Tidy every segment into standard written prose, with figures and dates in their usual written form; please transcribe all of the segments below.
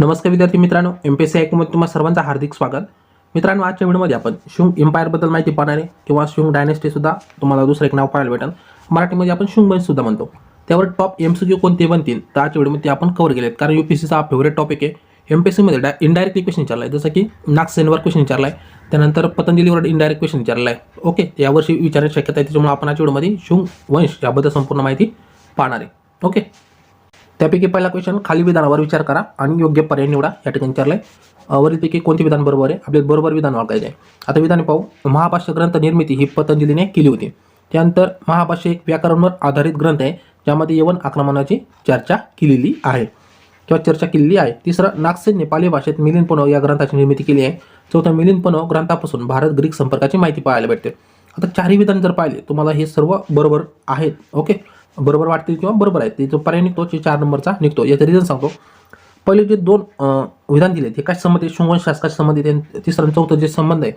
नमस्कार विद्यार्थी मित्रांनो, एमपीएससी मध्ये तुम्हा सर्वांचं हार्दिक स्वागत. मित्रांनो, आजच्या व्हिडिओमध्ये आपण शुंग एम्पायरबद्दल माहिती पाहणार आहे किंवा शुंग डायनेस्टी सुद्धा तुम्हाला दुसरं एक नाव पाहायला भेटेल. मराठीमध्ये आपण शुंग वंश सुद्धा म्हणतो. त्यावर टॉप एमसीक्यू कोणते बनतील तर आजच्या व्हिडिओमध्ये आपण कव्हर केलेत, कारण यूपीएससीचा फेवरेट टॉपिक आहे. एमपीएससीमध्ये इनडायरेक्टली क्वेश्चन विचारला आहे, जसं की नागसेनवर क्वेश्चन विचारला आहे, त्यानंतर पतंजलीवर इनडायरेक्ट क्वेश्चन विचारला आहे. ओके, यावर्षी विचारण्याची शक्यता आहे, त्याच्यामुळे आपण आजच्या व्हिडिओमध्ये शुंग वंश याबद्दल संपूर्ण माहिती पाहणार आहे. ओके, त्यापैकी पहिला क्वेश्चन खाली विधानावर विचार करा आणि योग्य पर्याय निवडा या ठिकाणी विचारलाय. वरीलपैकी कोणते विधान बरोबर आहे, आपल्याला बरोबर विधान ओळखायचे आहे. आता विधान पाहू. महाभाष्य ग्रंथ निर्मिती ही पतंजलीने केली होती. त्यानंतर महाभाष्य एक व्याकरणवर आधारित ग्रंथ आहे, ज्यामध्ये यवन आक्रमणाची चर्चा केलेली आहे किंवा चर्चा केलेली आहे. तिसरं, नागसेनने पाली भाषेत मिलिंदपणव या ग्रंथाची निर्मिती केली आहे. चौथं, मिलिंदपणव ग्रंथापासून भारत ग्रीक संपर्काची माहिती पाहायला भेटते. आता चारही विधान जर पाहिले तुम्हाला हे सर्व बरोबर आहेत. ओके, बरोबर वाटतील किंवा बरोबर आहे, ते जो पर्याय निघतो ते 4 नंबरचा निघतो. याचं रिझन सांगतो. पहिले जे 2 विधान दिले ते काय संबंधित, शुंगवंश शासकाशी संबंधित आहे. तिसरं आणि चौथं जे संबंध आहे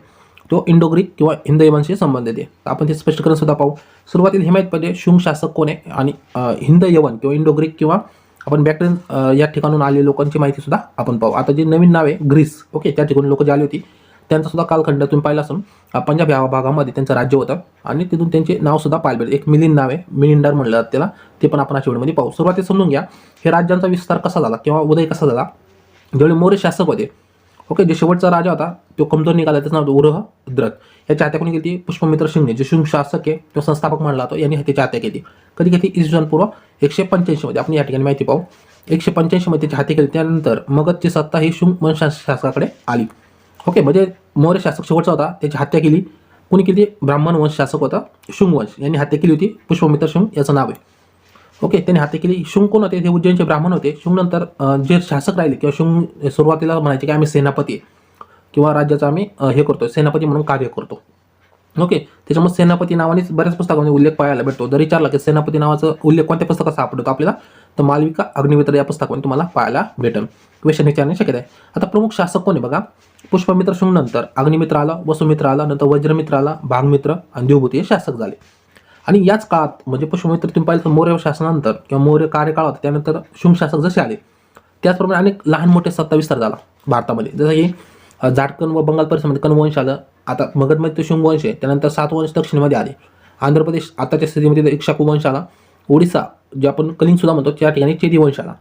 तो इंडो ग्रीक किंवा हिंद यवनशी संबंधित आहे. आपण ते स्पष्टीकरण सुद्धा पाहू. सुरुवातीला हे माहीत पाहिजे शुंग शासक कोण आहे आणि हिंद यवन किंवा इंडो ग्रीक किंवा आपण बॅक्ट्रियन या ठिकाणून आलेल्या लोकांची माहिती सुद्धा आपण पाहू. आता जे नवीन नाव आहे ग्रीस, ओके, त्या ठिकाणी लोक जे आली होती त्यांचा सुद्धा कालखंड तुम्ही पाहिला असून पंजाब या भागामध्ये त्यांचं राज्य होतं आणि तिथून त्यांचे नाव सुद्धा पाहायला भेटेल. एक मिलिंद नाव आहे, मिलिंडर म्हणलं जातं त्याला, ते पण आपण आजच्या व्हिडिओमध्ये पाहू. सुरुवातीला समजून घ्या हे राज्यांचा विस्तार कसा झाला किंवा उदय कसा झाला. ज्यावेळी मौर्य शासक होते, ओके, जे शेवटचा राजा होता तो कमजोर निघाला, त्याचं नाव उरहद्रथ. याची हत्या कोणी केली? पुष्पमित्र शिंगणे, जे शुंग शासक आहे तो संस्थापक मानला जातो, यांनी त्याची हत्या केली. कधी केली? इसवी सन पूर्व 185 मध्ये. आपण या ठिकाणी माहिती पाहू. 185 मध्ये त्याची हत्या केली. त्यानंतर मगधची सत्ता ही शुंग वंश शासकाकडे आली. ओके, म्हणजे मौर्य शासक शेवटचा होता, त्याची हत्या केली. कोणी केली? ब्राह्मण वंश शासक होता शुंग वंश, यांनी हत्या केली होती. पुष्पमित्र शुंग याचं नाव आहे. ओके, त्यांनी हत्या केली. शुंग कोण होते? हे उज्जैनचे ब्राह्मण होते. शुंग नंतर जे शासक राहिले किंवा शुंग सुरुवातीला म्हणायचे की आम्ही सेनापती किंवा राज्याचा आम्ही हे करतो, सेनापती म्हणून कार्य करतो. ओके, त्याच्यामुळे सेनापती नावानेच बऱ्याच पुस्तकांमध्ये उल्लेख पाहायला भेटतो. जर विचारला की सेनापती नावाचा उल्लेख कोणत्या पुस्तकात सापडतो आपल्याला, तर मालविका अग्निमित्र या पुस्तकामध्ये तुम्हाला पाहायला भेटेल. क्वेश्चन विचारण्याची शक्यता आहे. आता प्रमुख शासक कोण आहे बघा. पुष्पमित्र शुंग नंतर अग्निमित्र आला, वसुमित्र आला, नंतर वज्रमित्र आला, भागमित्र आणि देवभूती हे शासक झाले. आणि याच काळात म्हणजे पुष्पमित्र तुम्ही पाहिलं तर मौर्य शासनानंतर किंवा मौर्य कार्यकाळ होता, त्यानंतर शुंग शासक जसे आले त्याचप्रमाणे अनेक लहान मोठे सत्ता विस्तार झाला भारतामध्ये. जसं की झारखंड व बंगाल परिसरामध्ये कनवंश आलं. आता मगधमध्ये तो शुंग वंश आहे. त्यानंतर 7 वंश दक्षिणेमध्ये आले. आंध्र प्रदेश आताच्या स्थितीमध्ये इक्ष्वाकू वंश आला. ओडिसा जे आपण कलिंग सुद्धा म्हणतो त्या ठिकाणी चेदी वंश आला.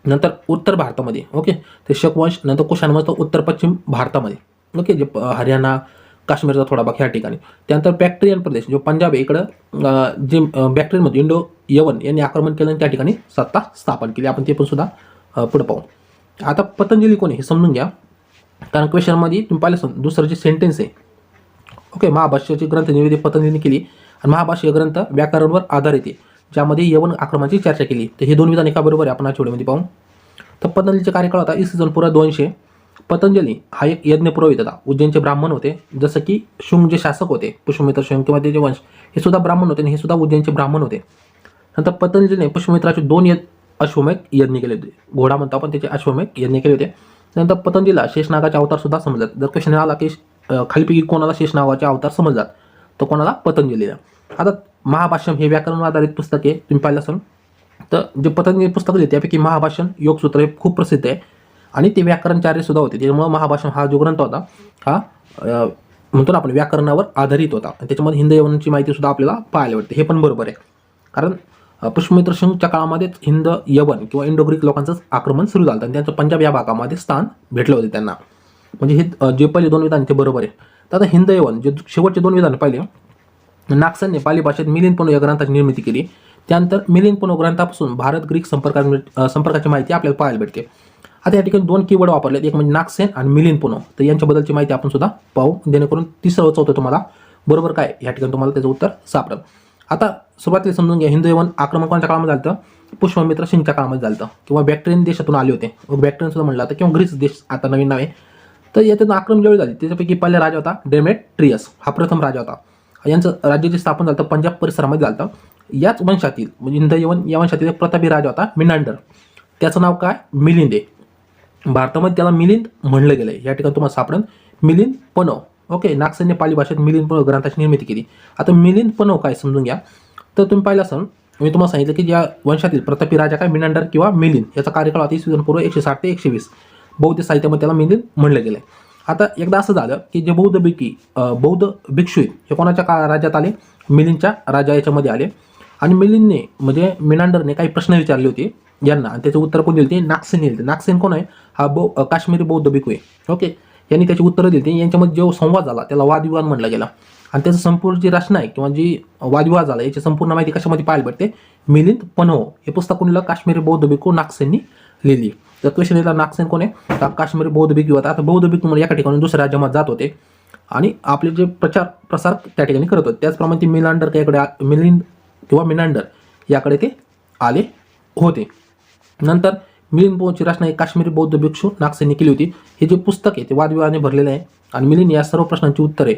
नंतर उत्तर भारतामध्ये ओके ते शक वंश, नंतर कुशाण वंश उत्तर पश्चिम भारतामध्ये, ओके, जे हरियाणा काश्मीरचा थोडा भाग ह्या ठिकाणी. त्यानंतर बॅक्ट्रियन प्रदेश जो पंजाब आहे इकडं जे बॅक्ट्रियनमध्ये इंडो यवन यांनी आक्रमण केलं आणि त्या ठिकाणी सत्ता स्थापन केली. आपण ते पण सुद्धा पुढे पाहू. आता पतंजली कोणी हे समजून घ्या, कारण क्वेश्चनमध्ये तुम्ही पाहिलं दुसरं जे सेंटेन्स आहे, ओके, महाभाष्याची ग्रंथ निर्मिती पतंजलीने केली आणि महाभाष्य ग्रंथ व्याकरणवर आधारित आहे, ज्यामध्ये यवन आक्रमणाची चर्चा केली. तर हे 2 विधान एका बरोबर आहे. आपण आजच्या व्हिडिओमध्ये पाहू. तर पतंजलीचा कार्यकाळ होता इसवी सन पूर्व 200. पतंजली हा एक यज्ञ पुरोहित होता. उज्जैनचे ब्राह्मण होते, जसं की शुंग जे शासक होते पुष्पमित्र शुंग किंवा त्याचे वंश हे सुद्धा ब्राह्मण होते आणि हे सुद्धा उज्जैनचे ब्राह्मण होते. नंतर पतंजलीने पुष्पमित्राचे 2 अश्वमेध यज्ञ केले होते. घोडा म्हणतो आपण, त्याचे अश्वमेध यज्ञ केले होते. नंतर पतंजलीला शेषनागाचे अवतार सुद्धा समजतात. जर क्वेश्चन आला की खालीपैकी कोणाला शेषनागाचे अवतार समजतात, तर कोणाला? पतंजलीला. आता महाभाष्यम हे व्याकरण आधारित पुस्तक आहे, तुम्ही पाहिलं असेल. तर जे पतंजली पुस्तक आहे त्यापैकी महाभाष्यम योगसूत्र हे खूप प्रसिद्ध आहे आणि ते व्याकरणचार्य सुद्धा होते. त्यामुळे महाभाष्यम हा जो ग्रंथ होता हा म्हणतो ना आपण व्याकरणावर आधारित होता आणि त्याच्यामध्ये हिंद यवनची माहिती सुद्धा आपल्याला पाहायला भेटते. हे पण बरोबर आहे, कारण पुष्पमित्र शुंगच्या काळामध्येच हिंद यवन किंवा इंडो ग्रीक लोकांचं आक्रमण सुरू झालं आणि त्यांचं पंजाब या भागामध्ये स्थान भेटलं होते त्यांना. म्हणजे हे जे पहिले 2 विधान ते बरोबर आहे. तर आता हिंद यवन जे शेवटचे 2 विधान पाहिले, नागसेनने पाली भाषेत मिलिंदपणव या ग्रंथाची निर्मिती केली. त्यानंतर मिलिंदपणव ग्रंथापासून भारत ग्रीक संपर्काची माहिती आपल्याला पाहायला भेटते. आता या ठिकाणी 2 कीवर्ड वापरलेत, एक म्हणजे नागसेन आणि मिलिंदपणव. तर यांच्याबद्दलची माहिती आपण सुद्धा पाहू, जेणेकरून 3रं व 4थं तुम्हाला बरोबर काय या ठिकाणी तुम्हाला त्याचं उत्तर सापडेल. आता सुरुवातीला समजून घ्या, हिंद यवन आक्रमण कोणत्या काळामध्ये झालं? पुष्पमित्र शिंगच्या काळामध्ये झालं किंवा बॅक्ट्रियन देशातून आले होते. बॅक्ट्रियन सुद्धा म्हणलं जातं किंवा ग्रीस देश आता नवीन नाव आहे. तर यातून आक्रमण ज्यावेळी झाली त्याच्यापैकी पहिला राजा होता डेमेट्रियस, हा प्रथम राजा होता. यांचं राज्याची स्थापन झालं पंजाब परिसरामध्ये झालं. याच वंशातील म्हणजे हिंद यवन या वंशातील एक प्रतापी राजा होता मिनांडर. त्याचं नाव काय? मिलिंद आहे. भारतामध्ये त्याला मिलिंद म्हणलं गेलं आहे. या ठिकाणी तुम्हाला सापडेल मिलिंदपणव. ओके, नागसेनने पाली भाषेत मिलिंदपणव ग्रंथाची निर्मिती केली. आता मिलिंदपणव काय समजून घ्या. तर तुम्ही पाहिलं असाल मी तुम्हाला सांगितलं की ज्या वंशातील प्रतापी राजा काय मिनांडर किंवा मिलिंद याचा कार्यकाळ होता इसवी सन पूर्व 160 ते 120. बौद्ध साहित्यामध्ये त्याला मिलिंद म्हणलं गेलं आहे. आता एकदा असं झालं की जे बौद्ध भिक्षू आहेत हे कोणाच्या राज्यात आले, मिलिंदच्या राजा याच्यामध्ये आले. आणि मिलिंदने म्हणजे मिनांडरने काही प्रश्न विचारले होते यांना आणि त्याचे उत्तर कोण दिले होते, नागसेन दिले. नागसेन कोण आहे, हा काश्मीरी बौद्ध भिक्खू आहे. ओके, यांनी त्याची उत्तरं दिली. यांच्यामध्ये जो संवाद झाला त्याला वादविवाद म्हटला गेला. आणि त्याचं संपूर्ण जी रचना आहे किंवा जी वादविवाद झाला याची संपूर्ण माहिती कशामध्ये पाहायला भेटते, मिलिंद पन्हो हे पुस्तक कोणलं, काश्मीरी बौद्ध भिक्खू नागसेननी लिहिली. तर क्वेश्चन येतात नागसेन कोण आहे, काश्मीरी बौद्ध भिक्खू होता. आता बौद्ध भिक्खू म्हणजे एका ठिकाणी दुसऱ्या राज्यामध्ये जात होते आणि आपले जे प्रसार त्या ठिकाणी करत होते. त्याचप्रमाणे ते मिलिंद किंवा मिनांडर याकडे ते आले होते. नंतर मिलिंद पन्होची रचना एक काश्मीरी बौद्ध भिक्षू नागसेनने केली होती. हे जे पुस्तक आहे ते वादविवादाने भरलेलं आहे आणि मिलिंद या सर्व प्रश्नांची उत्तरे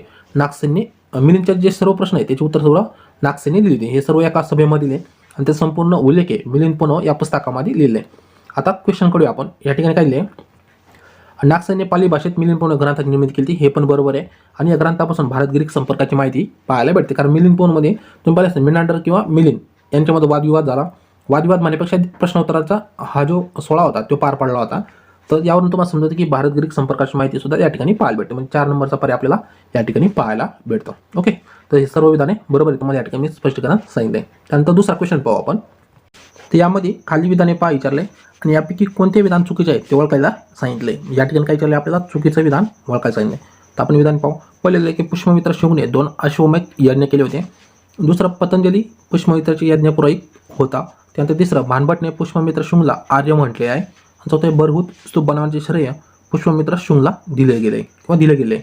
मिलिंदचे जे सर्व प्रश्न आहेत त्याची उत्तर सर्व नागसेनने दिली होती. हे सर्व एका सभेमध्ये दिले आणि ते संपूर्ण उल्लेख आहे मिलिंद पन्हो या पुस्तकामध्ये लिहिले. आता क्वेश्चन करूया आपण. या ठिकाणी काय लिहिले, नागसेनने पाली भाषेत मिलिंद पन्हो ग्रंथाची निर्मिती केली. हे पण बरोबर आहे आणि या ग्रंथापासून भारत ग्रीक संपर्काची माहिती पाहायला भेटते. कारण मिलिंद पन्होमध्ये तुम्ही पाहिलं असेल मिनांडर किंवा मिलिंद यांच्यामध्ये वादविवाद झाला. वादविवाद म्हणण्यापेक्षा प्रश्नोत्तराचा हा जो 16 होता तो पार पडला होता. तर यावरून तुम्हाला समजतं की भारत ग्रीक संपर्काची माहिती सुद्धा या ठिकाणी पाहायला भेटते. म्हणजे 4 नंबरचा पर्याय आपल्याला या ठिकाणी पाहायला भेटतो. ओके, तर हे सर्व विधाने बरोबर आहे, तुम्हाला या ठिकाणी स्पष्टीकरण सांगितले. त्यानंतर दुसरा क्वेश्चन पाहू आपण. तर यामध्ये खाली विधाने पहा विचारले आणि यापैकी कोणते विधान चुकीचे आहेत ते ओळखायला सांगितले. या ठिकाणी काय विचारले, आपल्याला चुकीचं विधान ओळखायला सांगितले. तर आपण विधान पाहू. पहिले की पुष्पमित्र शुंगने 2 अश्वमेध यज्ञ केले होते. दुसरं, पतंजली पुष्पमित्राचे यज्ञ पुरोहित होता. त्यानंतर तिसरं, भानभटने पुष्पमित्र शुंगला आर्य म्हटले आहे. आणि चौथं, बरहूत स्तूप बनवण्याचे श्रेय पुष्पमित्र शुंगला दिले गेले.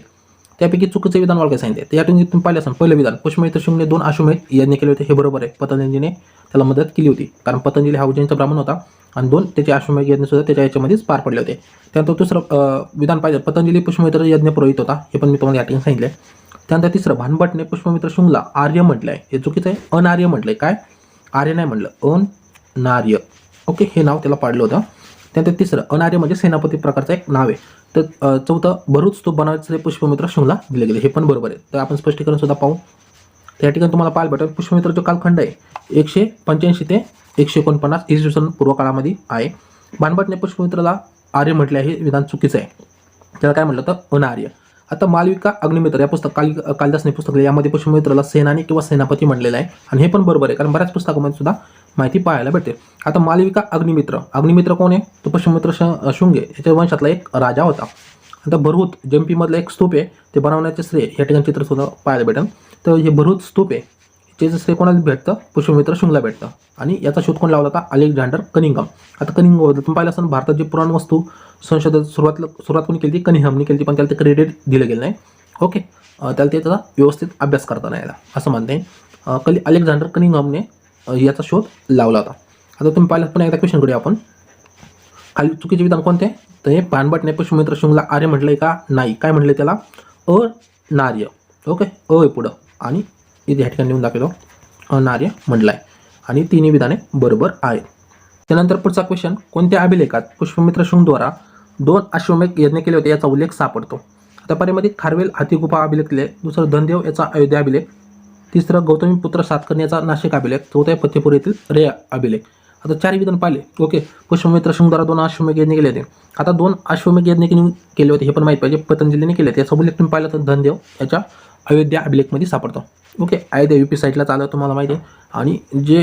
त्यापैकी चुकीचे विधान ओळखायला सांगितले. तर या ठिकाणी तुम्ही पाहिलं असाल पहिलं विधान, पुष्पमित्र शुंगने 2 अश्वमेध यज्ञ केले होते. हे बरोबर आहे, पतंजलीने त्याला मदत केली होती कारण पतंजली हा उज्जैनचा ब्राह्मण होता आणि 2 त्याचे अश्वमेध यज्ञ सुद्धा त्याच्या याच्यामध्येच पार पडले होते. त्यानंतर दुसरं विधान पाहिजे, पतंजली पुष्पमित्र यज्ञ पुरोहित होता. हे पण मी तुम्हाला या ठिकाणी सांगितले. त्यानंतर तिसरं, भानभटने पुष्पमित्र शुंगला आर्य म्हटलं आहे. हे चुकीचं आहे, अनार्य म्हटलंय. काय, आर्य नाही म्हटलं, अनार्य. ओके, हे नाव त्याला पाडलं होतं. त्यानंतर तिसरं, अनार्य म्हणजे सेनापती प्रकारचं एक नाव आहे. तर चौथं, भरूच स्तूप बनवायचे पुष्पमित्र शुंगला दिले गेले. हे पण बरोबर आहे. तर आपण स्पष्टीकरण सुद्धा पाहू. तर या ठिकाणी तुम्हाला पाहायला भेटेल पुष्पमित्राचा कालखंड आहे 185 ते 149 इसवी सन पूर्व काळामध्ये आहे. भानभटने पुष्पमित्राला आर्य म्हटले आहे, हे विधान चुकीचं आहे. त्याला काय म्हटलं तर अनार्य. आता मालविका अग्निमित्र या पुस्तक कालिदासने पुस्तक लिहिले, यामध्ये पुष्पमित्राला सेनानी किंवा सेनापती म्हणलेलं आहे आणि हे पण बरोबर आहे कारण बऱ्याच पुस्तकामध्ये सुद्धा माहिती पाहायला भेटते. आता मालविका अग्निमित्र कोण आहे, तो पुष्पमित्र शुंगे याच्या वंशातला एक राजा होता. आता भरहूत जंपीमधलं एक स्तूप आहे, ते बनवण्याचे श्रेय या ठिकाणी चित्र सुद्धा पाहायला भेटेल. तर हे भरहूत स्तूप आहे त्याचं श्रेय कोणाला भेटतं, पुष्पमित्र शुंगला भेटतं आणि याचा शोध कोण लावला होता, अलेक्झांडर कनिंघम. आता कनिंघम तुम्ही पाहिलं असेल भारतात जे पुराणवस्तू संशोधन सुरुवात कोणी केली, कनिंघमने केली, पण त्याला ते क्रेडिट दिलं गेलं नाही. ओके, त्याला त्याचा व्यवस्थित अभ्यास करता नाही आला असं म्हणते. अलेक्झांडर कनिंघमने याचा शोध लावला होता. आता तुम्ही पाहिलं पण एकदा क्वेश्चन करूया आपण. खाली चुकीचे विधान कोणते, तर हे भानभटने पुष्पमित्र शुंगला आर्य म्हटलंय का, नाही. काय म्हटलंय त्याला, अनार्य. ओके, आहे पुढं आणि इथे या ठिकाणी लिहून दाखवतो अनार्य म्हटलं आहे आणि तिन्ही विधाने बरोबर आहेत. त्यानंतर पुढचा क्वेश्चन, कोणत्या अभिलेखात पुष्पमित्र शुंगद्वारा 2 अश्वमेध यज्ञ केले होते याचा उल्लेख सापडतो. आता पर्यामध्ये खारवेल हातीगुफा अभिलेख लिहिले. दुसरं, धनदेव याचा अयोध्या अभिलेख. तिसरं, गौतमीपुत्र सातकर्णी याचा नाशिक अभिलेख. चौथं, फतेपूर येथील रे अभिलेख. आता 4 विधान पाहिले. ओके, पुष्पमित्र शुंगद्वारा 2 अश्वमेध यज्ञ केले होते. आता 2 अश्वमेध यज्ञ केले होते हे पण माहीत पाहिजे, पतंजलीने केले. याचा उल्लेख तुम्ही पाहिला तर धनदेव याच्या अयोध्या अभिलेखमध्ये सापडतो. ओके, अयोध्या UP साईडला चाललं तुम्हाला माहिती आहे आणि जे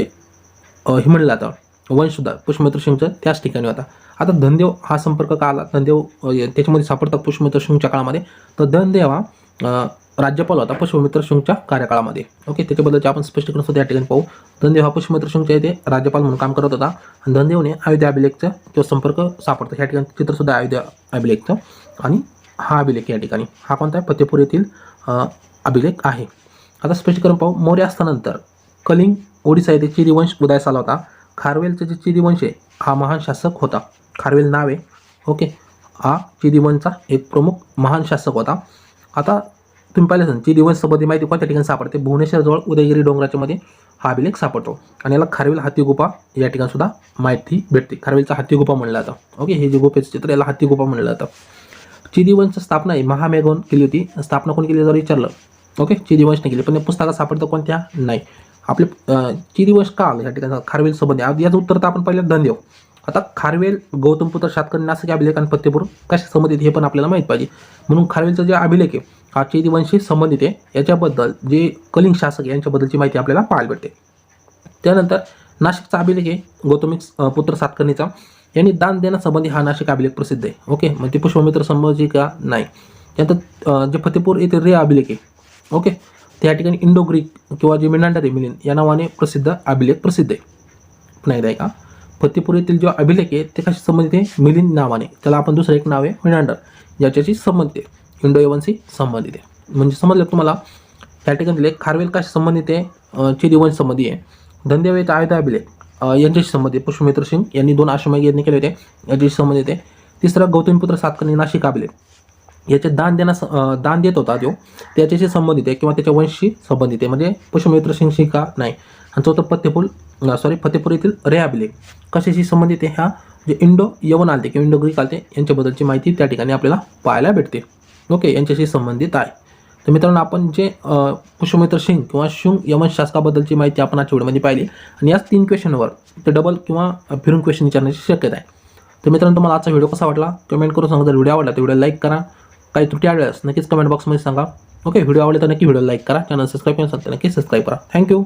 हे म्हणलं जातं वंशसुद्धा पुष्पमित्र शुंगचं त्याच ठिकाणी होता. आता धनदेव हा संपर्क का आला, धनदेव त्याच्यामध्ये सापडतात पुष्पमित्र शुंगच्या काळामध्ये. तर धनदेव हा राज्यपाल होता पुष्पमित्र शुंगच्या कार्यकाळामध्ये. ओके, त्याच्याबद्दलचे आपण स्पष्टीकरण सुद्धा या ठिकाणी पाहू. धनदेव हा पुष्पमित्र शुंगच्या इथे राज्यपाल म्हणून काम करत होता आणि धनदेवने अयोध्या अभिलेखचा तो संपर्क सापडतो. ह्या ठिकाणी चित्रसुद्धा अयोध्या अभिलेखचं आणि हा अभिलेख या ठिकाणी हा कोणता आहे, फतेपूर येथील अभिलेख आहे. आता स्पष्टीकरण पाहू. मौर्य असतानंतर कलिंग ओडिसा येथे चिरीवंश उदयास आला होता. खारवेलचे जे चिरीवंश आहे हा महान शासक होता. खारवेल नाव आहे. ओके, हा चिरीवंशचा एक प्रमुख महान शासक होता. आता तुम्ही पाहिलं असेल चिरीवंश संबंधी माहिती कोणत्या ठिकाणी सापडते, भुवनेश्वरजवळ उदयगिरी डोंगराच्या मध्ये हा अभिलेख सापडतो आणि याला खारवेल हातीगुफा या ठिकाणी सुद्धा माहिती भेटते. खारवेलचा हातीगुफा म्हणलं जातं. ओके, हे जे गुफेचं चित्र याला हातीगुफा म्हणलं जातं. चिरीवंश स्थापना आहे महामेघन केली होती. स्थापना कोणी केली जर विचारलं, ओके, चिरीवंशने केली, पण या पुस्तकात सापडतं कोणत्या, नाही. आपले चिरीवंश का आलं या ठिकाणी खारवेल संबंधी याचं उत्तर तर आपण पाहिलं धनदेव. आता खारवेल, गौतमपुत्र सातकर्णी नाशिक अभिलेख आणि फत्तेपूर कशा संबंधित हे पण आपल्याला माहीत पाहिजे. म्हणून खारवेलचा जे अभिलेख आहे हा चेदिवंशी संबंधित आहे. याच्याबद्दल जे कलिंग शासक यांच्याबद्दलची माहिती आपल्याला पाहायला भेटते. त्यानंतर नाशिकचा अभिलेख आहे गौतमी पुत्र सातकर्णीचा, यांनी दान देण्यासंबंधी हा नाशिक अभिलेख प्रसिद्ध आहे. ओके, मग ते पुष्पमित्र संभाजी का नाही. त्यानंतर जे फतेपूर येथे रे अभिलेख आहे, ओके, त्या ठिकाणी इंडो ग्रीक किंवा जे मिनांडर आहे मिलिंद या नावाने प्रसिद्ध अभिलेख प्रसिद्ध आहे. पुन्हा एकदा का फतेपूर येथील जो अभिलेख आहे ते कशी संबंधित आहे, मिलिंद नावाने. त्याला आपण दुसरं एक नाव आहे मिनांडर, याच्याशी संबंधित आहे, इंडो यवनशी संबंधित आहे. म्हणजे समजलं तुम्हाला त्या ठिकाणी खारवेल कशी संबंधित आहे, चेदिवंश संबंधी आहे. धनदेव आयुध अभिलेख यांच्याशी संबंधित पुष्पमित्र सिंग यांनी 2 आश्रमयज्ञ यज्ञ केले होते, याच्याशी संबंधित आहे. तिसरं गौतमीपुत्र सातकर्णी नाशिक अभिलेख, याचे दान देत होता तो, त्याच्याशी संबंधित आहे किंवा त्याच्या वंशशी संबंधित आहे, म्हणजे पुष्पमित्र सिंगशी का नाही. आणि चौथं फतेपूर येथील रे अभिलेख कशाशी संबंधित आहे, हा जे इंडो यवन आलते किंवा इंडो ग्रीक आलते यांच्याबद्दलची माहिती त्या ठिकाणी आपल्याला पाहायला भेटते. ओके, यांच्याशी संबंधित आहे. तर मित्रांनो, आपण जे पुष्पमित्र सिंग किंवा शुंग यमन शासकाबद्दलची माहिती आपण आजच्या व्हिडिओमध्ये पाहिली आणि याच 3 क्वेश्चनवर ते डबल किंवा फिरून क्वेश्चन विचारण्याची शक्यता आहे. तर मित्रांनो, तुम्हाला आजचा व्हिडिओ कसा वाटला कमेंट करून सांगा. जर व्हिडिओ आवडला तर व्हिडिओ लाईक करा. काही त्रुटी आढळल्यास नक्कीच कमेंट बॉक्समध्ये सांगा. ओके, व्हिडिओ आवडला तर नक्की व्हिडिओ लाईक करा. चॅनल सबस्क्राईब करून सांगते नक्की सबस्क्राईब करा. थँक्यू.